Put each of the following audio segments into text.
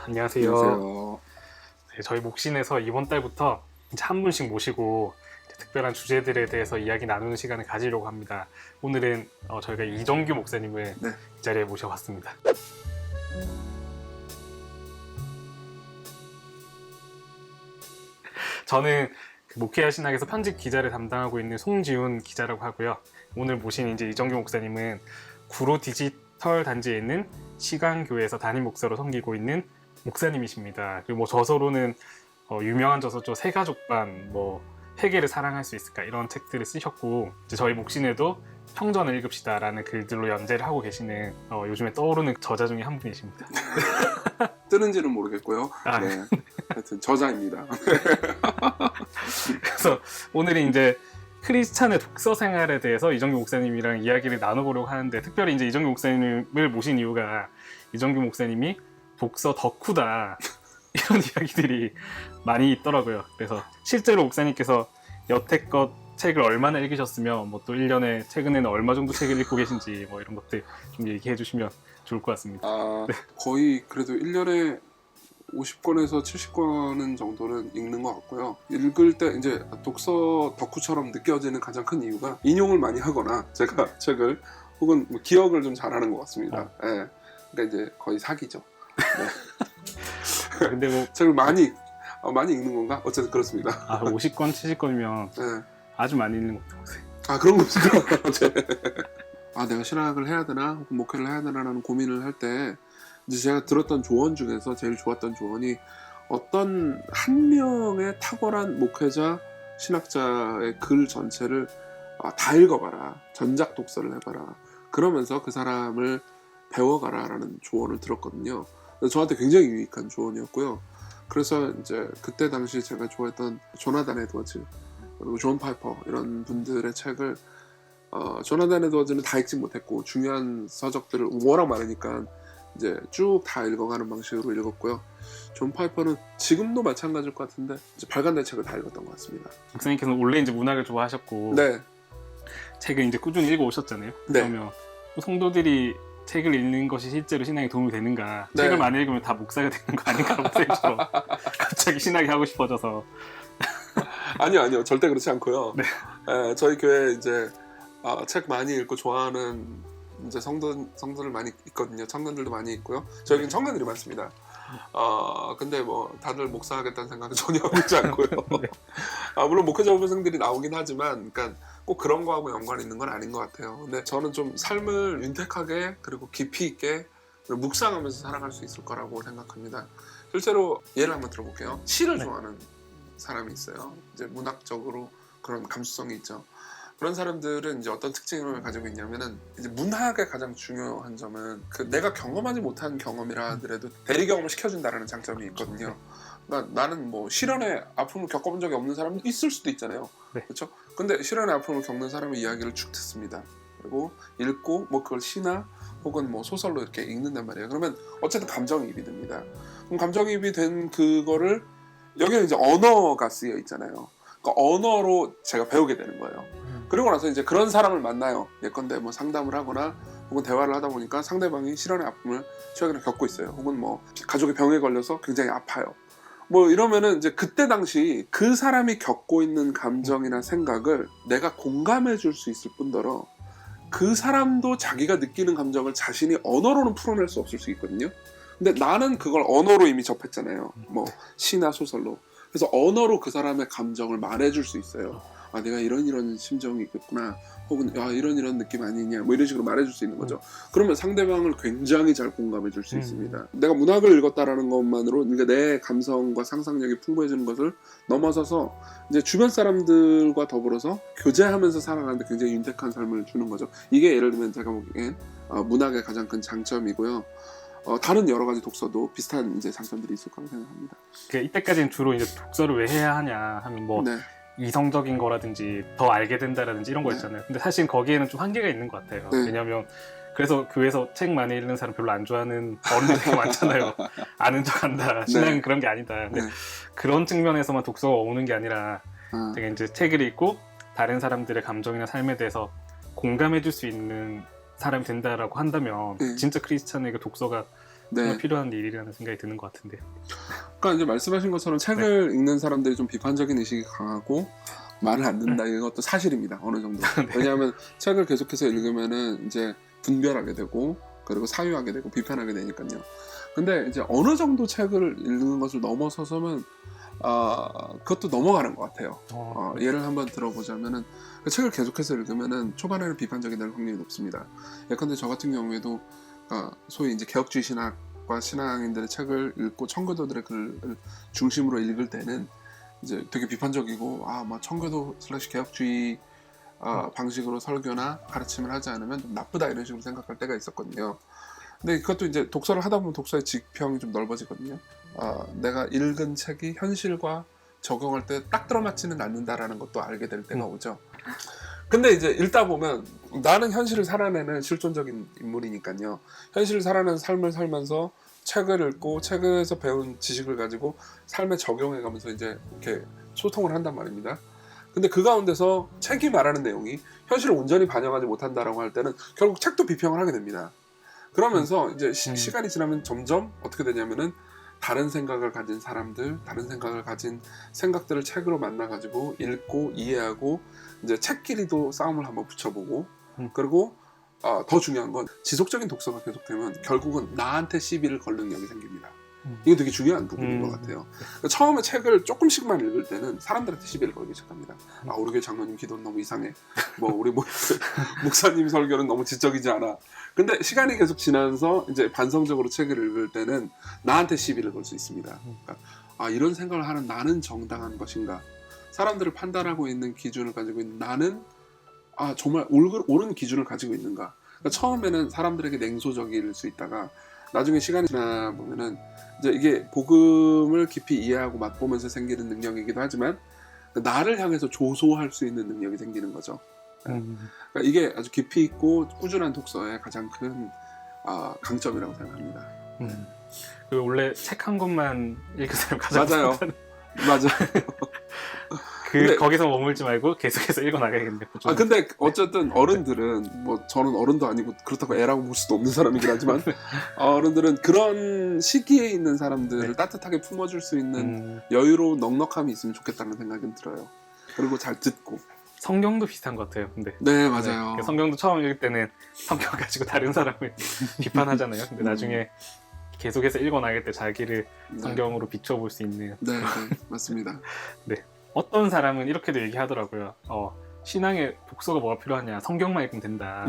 안녕하세요. 안녕하세요. 네, 저희 목신에서 이번 달부터 이제 한 분씩 모시고 이제 특별한 주제들에 대해서 이야기 나누는 시간을 가지려고 합니다. 오늘은 저희가 이정규 목사님을 네. 이 자리에 모셔봤습니다. 저는 그 목회와 신학에서 편집 기자를 담당하고 있는 송지훈 기자라고 하고요. 오늘 모신 이제 이정규 목사님은 구로 디지털 단지에 있는 시강교회에서 담임 목사로 섬기고 있는 목사님이십니다. 그리고 뭐 저서로는 유명한 저서죠, 새가족반, 뭐 회개를 사랑할 수 있을까, 이런 책들을 쓰셨고, 이제 저희 목신에도 평전을 읽읍시다라는 글들로 연재를 하고 계시는 요즘에 떠오르는 저자 중에 한 분이십니다. 뜨는지는 모르겠고요. 아, 네. 하여튼 저자입니다. 그래서 오늘은 이제 크리스찬의 독서 생활에 대해서 이정규 목사님이랑 이야기를 나눠보려고 하는데, 특별히 이제 이정규 목사님을 모신 이유가 이정규 목사님이 독서 덕후다 이런 이야기들이 많이 있더라고요. 그래서 실제로 목사님께서 여태껏 책을 얼마나 읽으셨으며, 뭐 또 1년에 최근에는 얼마 정도 책을 읽고 계신지, 뭐 이런 것들 좀 얘기해 주시면 좋을 것 같습니다. 아, 거의 그래도 1년에 50권에서 70권은 정도는 읽는 것 같고요. 읽을 때 이제 독서 덕후처럼 느껴지는 가장 큰 이유가 인용을 많이 하거나 제가 책을 혹은 뭐 기억을 좀 잘하는 것 같습니다. 예. 그러니까 이제 거의 사기죠. 네. 근데 뭐 책을 많이 읽는 건가? 어쨌든 그렇습니다. 50권, 70권이면 예. 아주 많이 읽는 것 같아요. 아, 그런 겁니까? 네. 아, 내가 신학을 해야 되나 혹은 목회를 해야 되나라는 고민을 할 때 이제 제가 들었던 조언 중에서 제일 좋았던 조언이, 어떤 한 명의 탁월한 목회자, 신학자의 글 전체를 다 읽어봐라, 전작 독서를 해봐라, 그러면서 그 사람을 배워가라 라는 조언을 들었거든요. 저한테 굉장히 유익한 조언이었고요. 그래서 이제 그때 당시 제가 좋아했던 조나단 에드워즈, 그리고 존 파이퍼, 이런 분들의 책을 조나단 에드워즈는 다 읽지 못했고 중요한 서적들을 워낙 많으니까 이제 쭉 다 읽어가는 방식으로 읽었고요. 존 파이퍼는 지금도 마찬가지일 것 같은데 이제 발간된 책을 다 읽었던 것 같습니다. 목사님께서는 원래 이제 문학을 좋아하셨고, 네, 책을 이제 꾸준히 읽어 오셨잖아요. 네. 그러면 성도들이 책을 읽는 것이 실제로 신앙에 도움이 되는가? 네. 책을 많이 읽으면 다 목사가 되는 거 아닌가? 목사님처럼 갑자기 신학이 하고 싶어져서. 아니요, 절대 그렇지 않고요. 네. 저희 교회 이제 책 많이 읽고 좋아하는 이제 성도들 많이 있거든요. 청년들도 많이 있고요. 저희는 청년들이 많습니다. 근데 뭐 다들 목사하겠다는 생각은 전혀 하고 있지 않고요. 네. 물론 목회자 후배생들이 나오긴 하지만, 그러니까 꼭 그런 거하고 연관이 있는 건 아닌 것 같아요. 근데 저는 좀 삶을 윤택하게 그리고 깊이 있게 묵상하면서 살아갈 수 있을 거라고 생각합니다. 실제로 예를 한번 들어볼게요. 시를 네. 좋아하는 사람이 있어요. 이제 문학적으로 그런 감수성이 있죠. 그런 사람들은 이제 어떤 특징을 가지고 있냐면은, 이제 문학의 가장 중요한 점은 그 내가 경험하지 못한 경험이라 하더라도 대리 경험을 시켜준다라는 장점이 있거든요. 그러니까 나는 뭐 실연의 아픔을 겪어본 적이 없는 사람도 있을 수도 있잖아요. 네. 그렇죠? 근데 실연의 아픔을 겪는 사람의 이야기를 쭉 듣습니다. 그리고 읽고 뭐 그걸 시나 혹은 뭐 소설로 이렇게 읽는단 말이에요. 그러면 어쨌든 감정이입이 됩니다. 그럼 감정이입이 된 그거를, 여기는 이제 언어가 쓰여 있잖아요. 그러니까 언어로 제가 배우게 되는 거예요. 그리고 나서 이제 그런 사람을 만나요. 예컨대 뭐 상담을 하거나 혹은 대화를 하다 보니까 상대방이 실연의 아픔을 최근에 겪고 있어요. 혹은 뭐 가족의 병에 걸려서 굉장히 아파요. 뭐 이러면은 이제 그때 당시 그 사람이 겪고 있는 감정이나 생각을 내가 공감해 줄 수 있을 뿐더러, 그 사람도 자기가 느끼는 감정을 자신이 언어로는 풀어낼 수 없을 수 있거든요. 근데 나는 그걸 언어로 이미 접했잖아요. 뭐 시나 소설로. 그래서 언어로 그 사람의 감정을 말해줄 수 있어요. 내가 이런 심정이 있겠구나, 혹은 이런 느낌 아니냐, 뭐 이런 식으로 말해줄 수 있는 거죠. 그러면 상대방을 굉장히 잘 공감해 줄 수 있습니다. 내가 문학을 읽었다라는 것만으로, 그러니까 내 감성과 상상력이 풍부해지는 것을 넘어서서 이제 주변 사람들과 더불어서 교제하면서 살아가는데 굉장히 윤택한 삶을 주는 거죠. 이게 예를 들면 제가 보기엔 문학의 가장 큰 장점이고요. 다른 여러 가지 독서도 비슷한 이제 장점들이 있을 거라고 생각합니다. 이때까지는 주로 이제 독서를 왜 해야 하냐 하면 뭐 네. 이성적인 거라든지 더 알게 된다라든지 이런 거 있잖아요. 근데 사실 거기에는 좀 한계가 있는 것 같아요. 네. 왜냐하면 그래서 교회에서 책 많이 읽는 사람 별로 안 좋아하는 어른들 되게 많잖아요. 아는 척한다, 신앙은 그런 게 아니다. 근데 네. 그런 측면에서만 독서가 오는 게 아니라 되게 이제 책을 읽고 다른 사람들의 감정이나 삶에 대해서 공감해 줄 수 있는 사람이 된다라고 한다면 진짜 크리스찬에게 독서가 정말 네. 필요한 일이라는 생각이 드는 것 같은데요. 그러니까 이제 말씀하신 것처럼 책을 읽는 사람들이 좀 비판적인 의식이 강하고 말을 안 듣는다 이것도 사실입니다. 어느 정도. 왜냐하면 책을 계속해서 읽으면은 이제 분별하게 되고 그리고 사유하게 되고 비판하게 되니까요. 근데 이제 어느 정도 책을 읽는 것을 넘어서서면 그것도 넘어가는 것 같아요. 예를 한번 들어보자면은 책을 계속해서 읽으면은 초반에는 비판적이 될 확률이 높습니다. 예컨대 저 같은 경우에도 소위 이제 개혁주의 신학과 신앙인들의 책을 읽고 청교도들의 글을 중심으로 읽을 때는 이제 되게 비판적이고 막 청교도 / 개혁주의 방식으로 설교나 가르침을 하지 않으면 좀 나쁘다 이런 식으로 생각할 때가 있었거든요. 근데 그것도 이제 독서를 하다 보면 독서의 지평이 좀 넓어지거든요. 내가 읽은 책이 현실과 적용할 때 딱 들어맞지는 않는다라는 것도 알게 될 때가 오죠. 근데 이제 읽다 보면 나는 현실을 살아내는 실존적인 인물이니까요. 현실을 살아내는 삶을 살면서 책을 읽고 책에서 배운 지식을 가지고 삶에 적용해가면서 이제 이렇게 소통을 한단 말입니다. 근데 그 가운데서 책이 말하는 내용이 현실을 온전히 반영하지 못한다라고 할 때는 결국 책도 비평을 하게 됩니다. 그러면서 이제 시간이 지나면 점점 어떻게 되냐면은 다른 생각을 가진 사람들, 다른 생각을 가진 생각들을 책으로 만나가지고 읽고 이해하고 이제 책끼리도 싸움을 한번 붙여보고 그리고 더 중요한 건 지속적인 독서가 계속되면 결국은 나한테 시비를 걸 능력이 생깁니다. 이게 되게 중요한 부분인 것 같아요. 그러니까 처음에 책을 조금씩만 읽을 때는 사람들한테 시비를 걸기 시작합니다. 우리 교회 장로님 기도는 너무 이상해. 우리 목사님 설교는 너무 지적이지 않아. 근데 시간이 계속 지나면서 이제 반성적으로 책을 읽을 때는 나한테 시비를 걸 수 있습니다. 그러니까 이런 생각을 하는 나는 정당한 것인가? 사람들을 판단하고 있는 기준을 가지고 있는 나는 정말 옳은 기준을 가지고 있는가? 그러니까 처음에는 사람들에게 냉소적일 수 있다가 나중에 시간이 지나 보면은 이제 이게 복음을 깊이 이해하고 맛보면서 생기는 능력이기도 하지만 나를 향해서 조소할 수 있는 능력이 생기는 거죠. 그러니까 이게 아주 깊이 있고 꾸준한 독서의 가장 큰 강점이라고 생각합니다. 그리고 원래 책 한 권만 읽으세요. 가장 맞아요. 맞아요. 근데 거기서 머물지 말고 계속해서 읽어나가야겠네요. 근데 어쨌든 어른들은 저는 어른도 아니고 그렇다고 애라고 볼 수도 없는 사람이긴 하지만 어른들은 그런 시기에 있는 사람들을 따뜻하게 품어줄 수 있는 여유로운 넉넉함이 있으면 좋겠다는 생각은 들어요. 그리고 잘 듣고. 성경도 비슷한 것 같아요. 근데 네, 맞아요. 성경도 처음 읽을 때는 성경 가지고 다른 사람을 비판하잖아요. 근데 나중에 계속해서 읽어나갈 때 자기를 성경으로 비춰볼 수 있는. 네, 맞습니다. 네. 어떤 사람은 이렇게도 얘기하더라고요. 신앙에 독서가 뭐가 필요하냐? 성경만 읽으면 된다.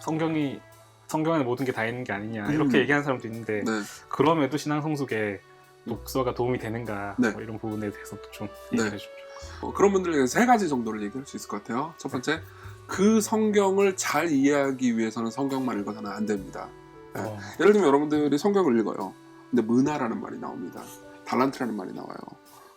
성경 안에 모든 게 다 있는 게 아니냐 이렇게 얘기하는 사람도 있는데 그럼에도 신앙 성숙에 독서가 도움이 되는가 이런 부분에 대해서도 좀 얘기해 주죠. 그런 분들에게 세 가지 정도를 얘기할 수 있을 것 같아요. 첫 번째, 그 성경을 잘 이해하기 위해서는 성경만 읽어서는 안 됩니다. 예를 들면 여러분들이 성경을 읽어요. 근데 문화라는 말이 나옵니다. 달란트라는 말이 나와요.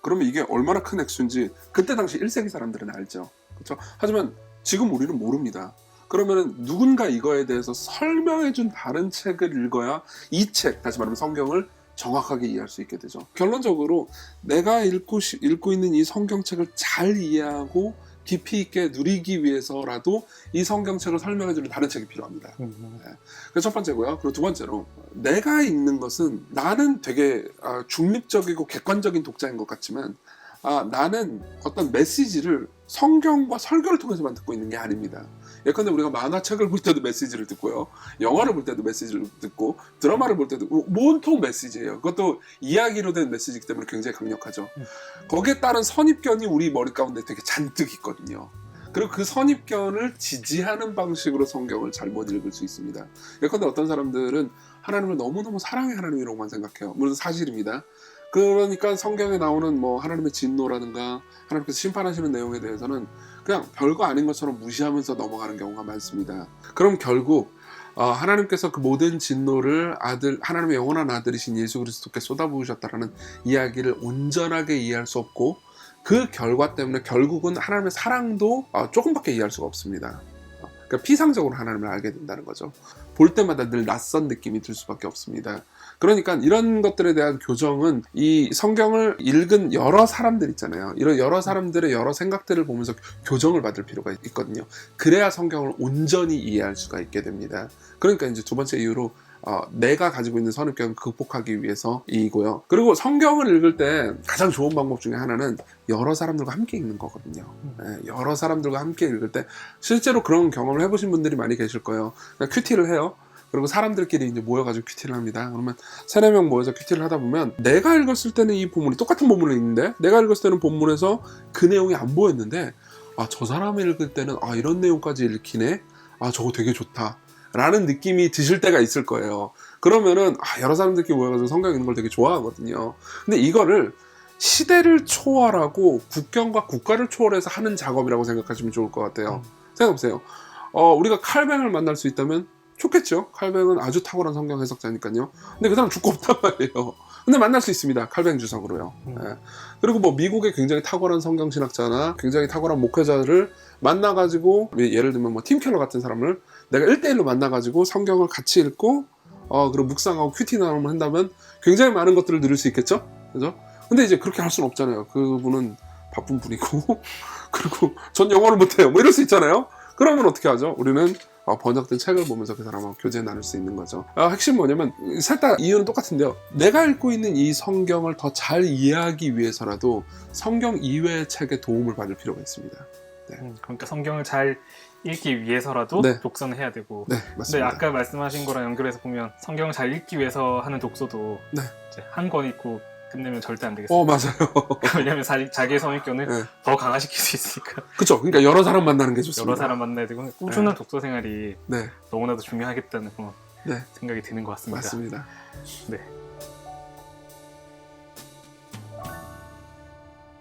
그러면 이게 얼마나 큰 액수인지 그때 당시 1세기 사람들은 알죠. 그렇죠? 하지만 지금 우리는 모릅니다. 그러면 누군가 이거에 대해서 설명해준 다른 책을 읽어야 이 책, 다시 말하면 성경을 정확하게 이해할 수 있게 되죠. 결론적으로 내가 읽고 있는 이 성경책을 잘 이해하고 깊이 있게 누리기 위해서라도 이 성경책을 설명해주는 다른 책이 필요합니다. 그게 첫 번째고요. 그리고 두 번째로 내가 읽는 것은 나는 되게 중립적이고 객관적인 독자인 것 같지만 나는 어떤 메시지를 성경과 설교를 통해서만 듣고 있는 게 아닙니다. 예컨대 우리가 만화책을 볼 때도 메시지를 듣고요. 영화를 볼 때도 메시지를 듣고 드라마를 볼 때도 온통 메시지예요. 그것도 이야기로 된 메시지이기 때문에 굉장히 강력하죠. 거기에 따른 선입견이 우리 머리 가운데 되게 잔뜩 있거든요. 그리고 그 선입견을 지지하는 방식으로 성경을 잘못 읽을 수 있습니다. 예컨대 어떤 사람들은 하나님을 너무너무 사랑의 하나님이라고만 생각해요. 물론 사실입니다. 그러니까 성경에 나오는 하나님의 진노라든가 하나님께서 심판하시는 내용에 대해서는 그냥 별거 아닌 것처럼 무시하면서 넘어가는 경우가 많습니다. 그럼 결국 하나님께서 그 모든 진노를 하나님의 영원한 아들이신 예수 그리스도께 쏟아부으셨다라는 이야기를 온전하게 이해할 수 없고 그 결과 때문에 결국은 하나님의 사랑도 조금밖에 이해할 수가 없습니다. 그러니까 피상적으로 하나님을 알게 된다는 거죠. 볼 때마다 늘 낯선 느낌이 들 수밖에 없습니다. 그러니까 이런 것들에 대한 교정은 이 성경을 읽은 여러 사람들 있잖아요. 이런 여러 사람들의 여러 생각들을 보면서 교정을 받을 필요가 있거든요. 그래야 성경을 온전히 이해할 수가 있게 됩니다. 그러니까 이제 두 번째 이유로 내가 가지고 있는 선입견을 극복하기 위해서이고요. 그리고 성경을 읽을 때 가장 좋은 방법 중에 하나는 여러 사람들과 함께 읽는 거거든요. 여러 사람들과 함께 읽을 때 실제로 그런 경험을 해보신 분들이 많이 계실 거예요. 그냥 큐티를 해요. 그리고 사람들끼리 이제 모여가지고 큐티를 합니다. 그러면 3-4명 모여서 큐티를 하다 보면 내가 읽었을 때는 이 본문이 똑같은 본문을 읽는데 내가 읽었을 때는 본문에서 그 내용이 안 보였는데 저 사람이 읽을 때는 이런 내용까지 읽히네? 저거 되게 좋다. 라는 느낌이 드실 때가 있을 거예요. 그러면은 여러 사람들끼리 모여가지고 성경 읽는 걸 되게 좋아하거든요. 근데 이거를 시대를 초월하고 국경과 국가를 초월해서 하는 작업이라고 생각하시면 좋을 것 같아요. 생각해보세요. 우리가 칼뱅을 만날 수 있다면 좋겠죠. 칼뱅은 아주 탁월한 성경 해석자니까요. 근데 그 사람 죽고 없단 말이에요. 근데 만날 수 있습니다. 칼뱅 주석으로요. 그리고 뭐 미국의 굉장히 탁월한 성경 신학자나 굉장히 탁월한 목회자를 만나가지고 예를 들면 뭐 팀 켈러 같은 사람을 내가 1대1로 만나가지고 성경을 같이 읽고 그리고 묵상하고 큐티 나눔을 한다면 굉장히 많은 것들을 누릴 수 있겠죠. 그죠? 근데 이제 그렇게 할 수는 없잖아요. 그분은 바쁜 분이고 그리고 전 영어를 못해요. 뭐 이럴 수 있잖아요. 그러면 어떻게 하죠? 우리는 번역된 책을 보면서 그 사람하고 교제 나눌 수 있는 거죠. 핵심 뭐냐면 셋 다 이유는 똑같은데요. 내가 읽고 있는 이 성경을 더 잘 이해하기 위해서라도 성경 이외의 책의 도움을 받을 필요가 있습니다. 그러니까 성경을 잘 읽기 위해서라도 네. 독서는 해야 되고. 네, 근데 맞습니다. 아까 말씀하신 거랑 연결해서 보면 성경을 잘 읽기 위해서 하는 독서도 네. 이제 한 권 읽고 끝내면 절대 안 되겠어요. 맞아요. 왜냐하면 자기의 선입견을 네. 더 강화시킬 수 있으니까. 그렇죠. 그러니까 여러 사람 만나는 게 좋습니다. 여러 사람 만나야 되고 꾸준한 독서 생활이 네, 너무나도 중요하겠다는 그런 네, 생각이 드는 것 같습니다. 맞습니다. 네.